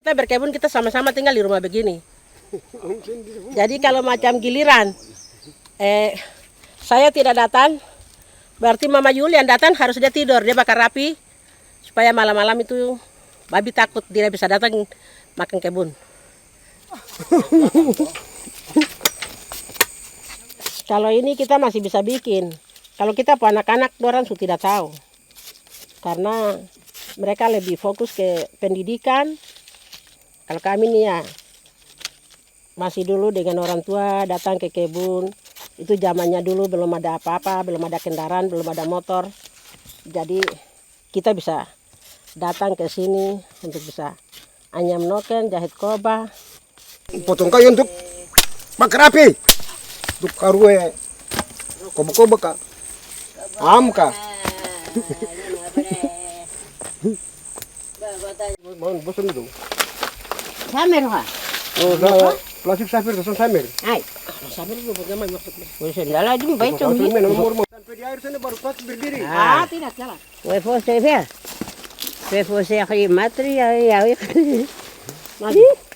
Kita berkebun, kita sama-sama tinggal di rumah begini. Jadi kalau macam giliran, saya tidak datang, berarti Mama Yuli yang datang harus dia tidur, dia bakar rapi, supaya malam-malam itu babi takut tidak bisa datang makan kebun. Kalau ini kita masih bisa bikin. Kalau kita anak-anak, orang sudah tidak tahu. Karena mereka lebih fokus ke pendidikan. Kalau kami nih ya, masih dulu dengan orang tua datang ke kebun. Itu zamannya dulu belum ada apa-apa, belum ada kendaraan, belum ada motor. Jadi kita bisa datang ke sini untuk bisa anyam noken, jahit koba. Potong kayu untuk bakar api. Untuk karue kobo-kobo ka. Amka. Mau bosan itu. Samer ha. Oh, dah plastik safir tu samer. Ai, Sabar dulu bagaimana maksudnya? wes ndala jum bai tu. Sampai di air sana baru plastik berdiri. Ah, Tidak jalan. we fo se ve. We fo se khri matri ya. Maju.